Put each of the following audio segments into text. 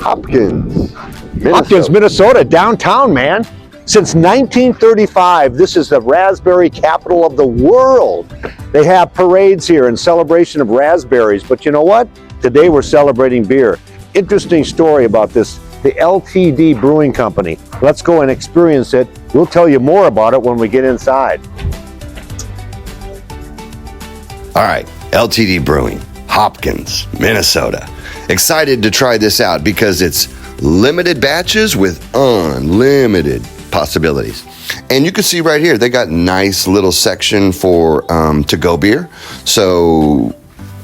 Hopkins, Minnesota. Hopkins, Minnesota, downtown, man. Since 1935, this is the raspberry capital of the world. They have parades here in celebration of raspberries, but you know what? Today we're celebrating beer. Interesting story about this, the LTD Brewing Company. Let's go and experience it. We'll tell you more about it when we get inside. All right, LTD Brewing, Hopkins, Minnesota. Excited to try this out because it's limited batches with unlimited possibilities. And you can see right here, they got nice little section for to-go beer. So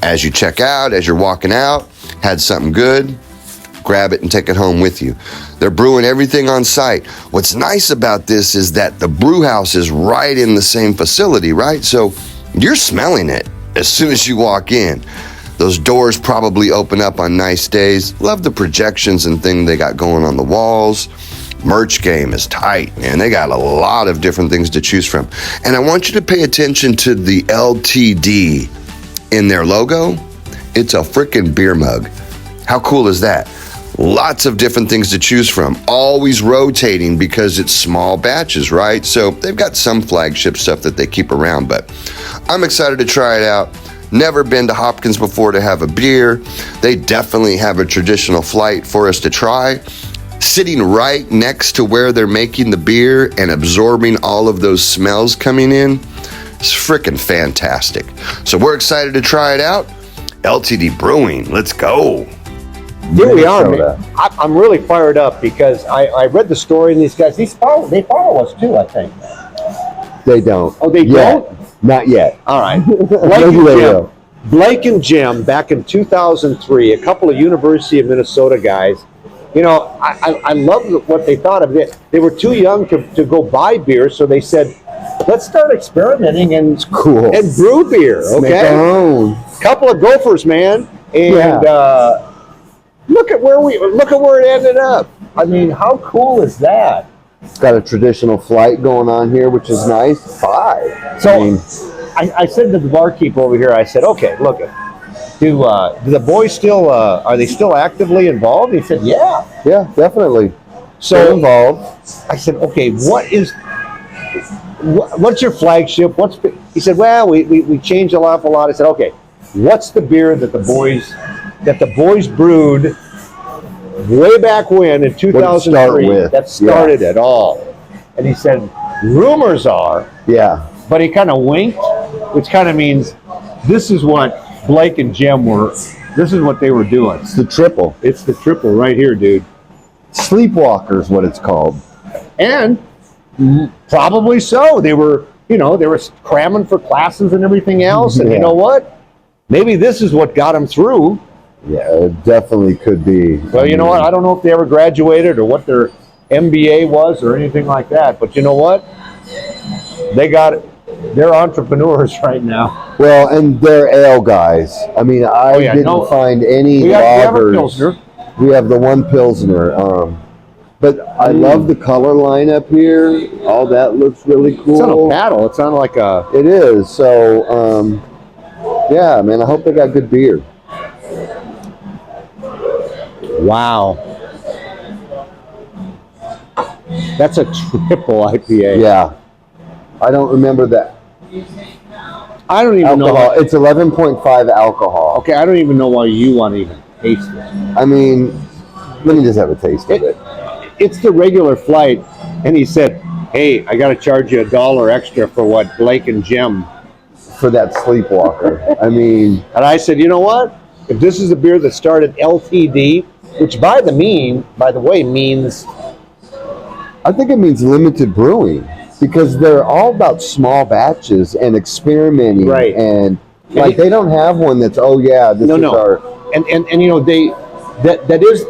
as you check out, as you're walking out, had something good, grab it and take it home with you. They're brewing everything on site. What's nice about this is that the brew house is right in the same facility, right? So you're smelling it as soon as you walk in. Those doors probably open up on nice days. Love the projections and things they got going on the walls. Merch game is tight, man. They got a lot of different things to choose from. And I want you to pay attention to the LTD in their logo. It's a freaking beer mug. How cool is that? Lots of different things to choose from. Always rotating because it's small batches, right? So they've got some flagship stuff that they keep around, but I'm excited to try it out. Never been to Hopkins before to have a beer. They definitely have a traditional flight for us to try. Sitting right next to where they're making the beer and absorbing all of those smells coming in, it's freaking fantastic. So we're excited to try it out. LTD Brewing, let's go. Here we are, man. I'm really fired up because I read the story and these guys, they follow us too, I think. They don't. Oh, they don't? Not yet. All right. Maybe Blake and Jem, back in 2003, a couple of University of Minnesota guys. You know, I love what they thought of it. They were too young to go buy beer, so they said, let's start experimenting and brew beer. Okay, make our own. Couple of gophers, man, and look at where it ended up. I mean, how cool is that? It's got a traditional flight going on here, which is nice. So I said to the barkeep over here, I said, okay, look, do the boys still, are they still actively involved? He said, yeah. Yeah, definitely. So involved. I said, okay, what's your flagship? He said, well, we changed an awful lot. I said, okay, what's the beer that the boys brewed way back when in 2003 that started it all? And he said, rumors are, but he kind of winked, which kind of means this is what Blake and Jem this is what they were doing. It's the triple. It's the triple right here, dude. Sleepwalker is what it's called. And probably so. They were cramming for classes and everything else. And you know what? Maybe this is what got them through. Yeah, it definitely could be. Well, you know what? I don't know if they ever graduated or what their MBA was or anything like that. But you know what? They got it. They're entrepreneurs right now. Well, and they're ale guys. I mean, I didn't find any lagers. We have the one Pilsner. But I love the color lineup here. All that looks really cool. It's on a paddle. It's on like a... It is. So, yeah, man, I hope they got good beer. Wow. That's a triple IPA. Yeah. I don't remember that. I don't even know. It's 11.5 alcohol. Okay, I don't even know why you want to even taste it. I mean, let me just have a taste of it. It's the regular flight, and he said, hey, I got to charge you $1 extra for what Blake and Jem. For that Sleepwalker. I mean. And I said, you know what? If this is a beer that started LTD, which by the way means... I think it means limited brewing. Because they're all about small batches and experimenting, right? And like they don't have one that's our. And you know that is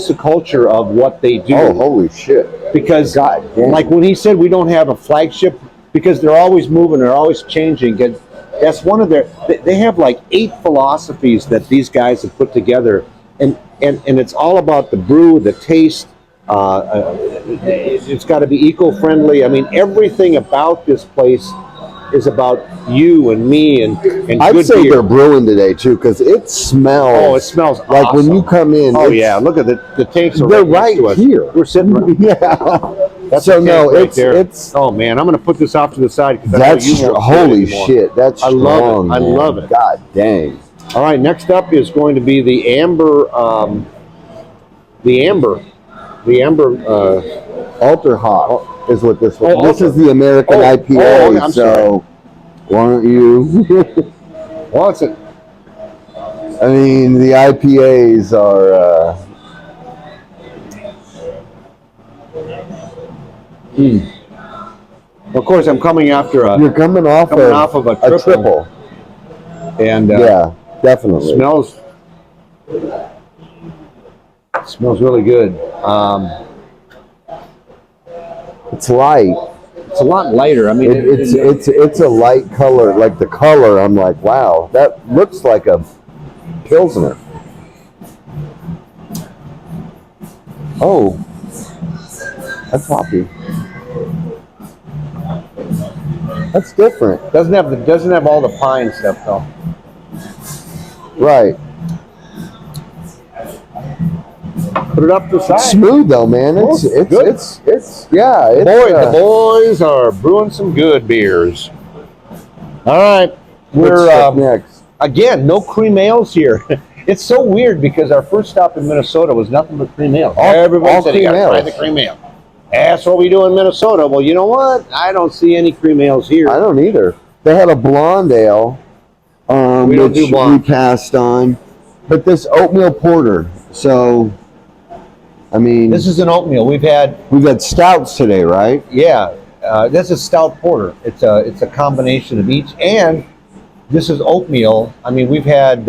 the culture of what they do. Oh, holy shit! Because like when he said we don't have a flagship, because they're always moving, they're always changing, and that's one of their. They have like 8 philosophies that these guys have put together, and it's all about the brew, the taste. It's got to be eco-friendly. I mean, everything about this place is about you and me and I'd good say beer. they're brewing today too, because it smells. Oh, it smells like awesome. when you come in. Oh yeah, look at the tanks are they're right next to us. here. We're sitting right. Yeah. That's so a tank no, right it's there. it's. Oh man, I'm gonna put this off to the side because That's holy shit. That's strong, I love it. God dang. All right, next up is going to be the amber. The amber. Alter hop is what this was. Oh, this is the American IPA. okay, I'm so why don't you? Well, it's a. I mean, the IPAs are. Of course, I'm coming after a. You're coming off of a triple. And yeah, definitely smells really good. It's light. It's a lot lighter. I mean, it's a light color. Like the color, I'm like, wow, that looks like a Pilsner. Oh, that's hoppy. That's different. Doesn't have all the pine stuff though. Right. Put it up to the side. It's smooth though, man. It's good. The boys are brewing some good beers. All right, we're next. Again, no cream ales here. It's so weird because our first stop in Minnesota was nothing but cream ale. Everybody said you got to try the cream ale. That's what we do in Minnesota. Well, you know what? I don't see any cream ales here. I don't either. They had a blonde ale, we don't do blonde. We passed on, but this oatmeal porter. So, I mean, this is an oatmeal. We've had stouts today, right? Yeah, this is stout porter. It's a combination of each, and this is oatmeal. I mean, we've had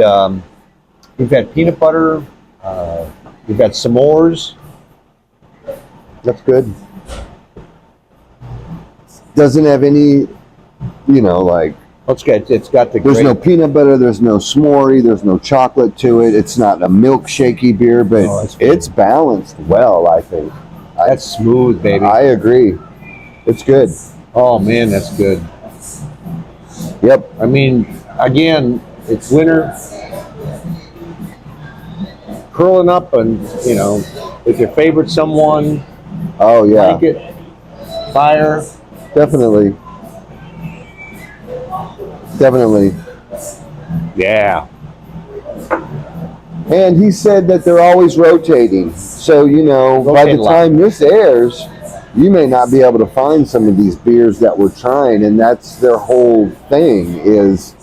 peanut butter. We've had s'mores. That's good. Doesn't have any, like. It's got the. There's no peanut butter. There's no s'more. There's no chocolate to it. It's not a milkshakey beer, but it's balanced well, I think. That's smooth, baby. I agree. It's good. Oh man, that's good. Yep. I mean, again, it's winter. Curling up and with your favorite someone. Oh yeah. Blanket, fire. Definitely. Yeah. And he said that they're always rotating. So, by the time this airs, you may not be able to find some of these beers that we're trying. And that's their whole thing is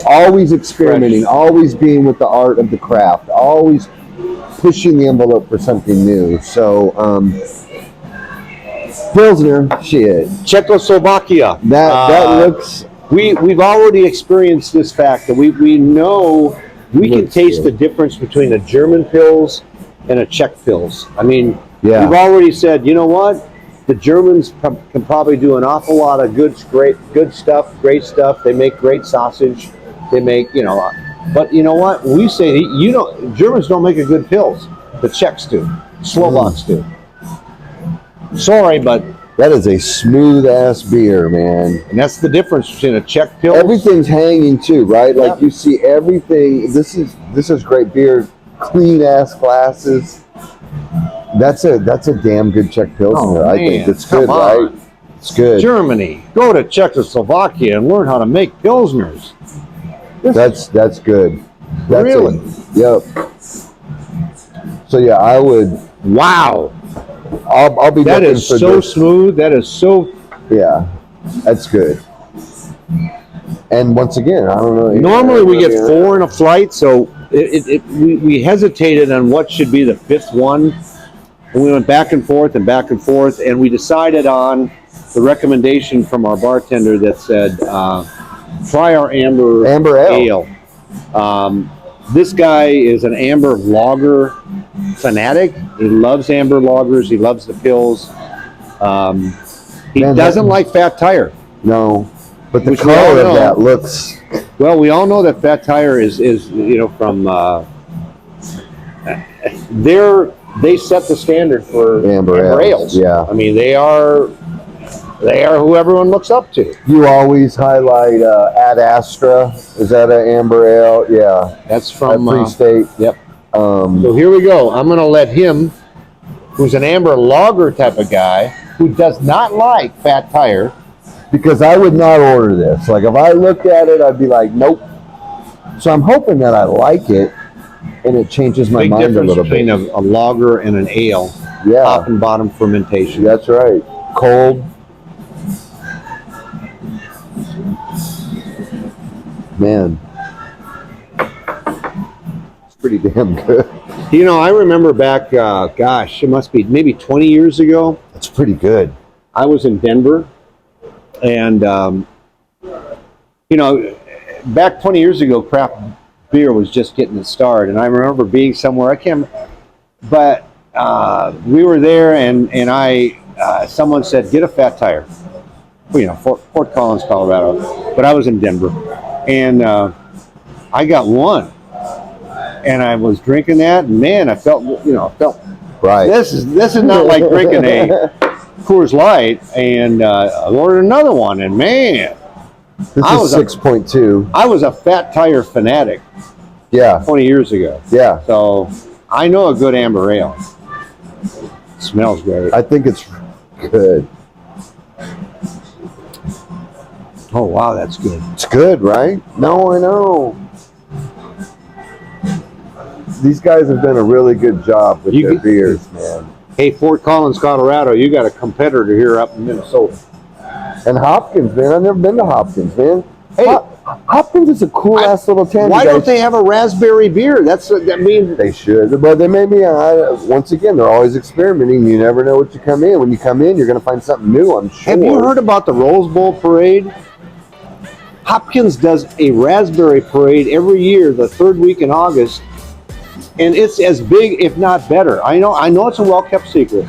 always experimenting, always being with the art of the craft, always pushing the envelope for something new. So, Pilsner, shit. Czechoslovakia. That looks... We've already experienced this fact that we know we can taste the difference between a German Pils and a Czech Pils. I mean, we've already said, you know what? The Germans can probably do an awful lot of good stuff, great stuff. They make great sausage. They make, but you know what? We say, Germans don't make a good Pils. The Czechs do. Slovaks do. Sorry, but that is a smooth ass beer, man. And that's the difference between a Czech Pils. Everything's hanging too, right? Like you see everything. This is great beer. Clean ass glasses. That's a damn good Czech Pilsner. I think it's good, right? It's good. Germany, go to Czechoslovakia and learn how to make Pilsners. That's good. That's really? Yep. So yeah, I would. Wow. I'll be. That is so smooth. That is so. Yeah, that's good. And once again, I don't know. Normally we get 4 in a flight, so we hesitated on what should be the 5th one, and we went back and forth, and we decided on the recommendation from our bartender that said, "Try our amber ale." This guy is an amber lager fanatic. He loves amber lagers. He loves the Pils. He doesn't like Fat Tire. No, but the color of that looks. Well, we all know that Fat Tire is from. They set the standard for amber ales. Yeah. I mean, they are They are who everyone looks up to. You always highlight Ad Astra. Is that an amber ale? Yeah. That's from Free State. Yep. So here we go. I'm going to let him, who's an amber lager type of guy, who does not like Fat Tire. Because I would not order this. Like, if I looked at it, I'd be like, nope. So I'm hoping that I like it, and it changes my mind a little bit. Between a lager and an ale. Yeah. Top and bottom fermentation. That's right. Cold. Man. It's pretty damn good. You know, I remember back, gosh, it must be maybe 20 years ago. That's pretty good. I was in Denver, and, you know, back 20 years ago, craft beer was just getting its start. And I remember being somewhere, I can't, but we were there, and someone said, get a Fat Tire. Well, you know, Fort Collins, Colorado. But I was in Denver, and I got one. And I was drinking that, and man, I felt, right. This is not like drinking a Coors Light. And I ordered another one, and man, this is 6.2. I was a Fat Tire fanatic. Yeah. 20 years ago. Yeah. So I know a good amber ale. It smells great. I think it's good. Oh wow, that's good. It's good, right? No, I know. These guys have done a really good job with their beers, man. Hey, Fort Collins, Colorado, you got a competitor here up in Minnesota. And Hopkins, man. I've never been to Hopkins, man. Hey, Hopkins is a cool-ass little town. Why don't they have a raspberry beer? That means they should. But they maybe, once again, they're always experimenting. You never know what you come in. When you come in, you're going to find something new, I'm sure. Have you heard about the Rose Bowl parade? Hopkins does a raspberry parade every year, the third week in August. And it's as big, if not better. I know it's a well-kept secret,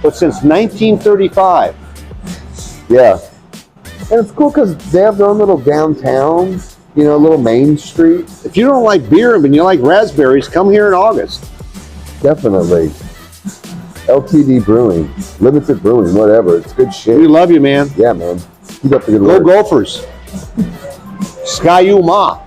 but since 1935. Yeah. And it's cool because they have their own little downtown, little main street. If you don't like beer and you like raspberries, come here in August. Definitely. LTD Brewing, Limited Brewing, whatever. It's good shit. We love you, man. Yeah, man. Keep up the good work. Go Gophers. Sky-U-Ma.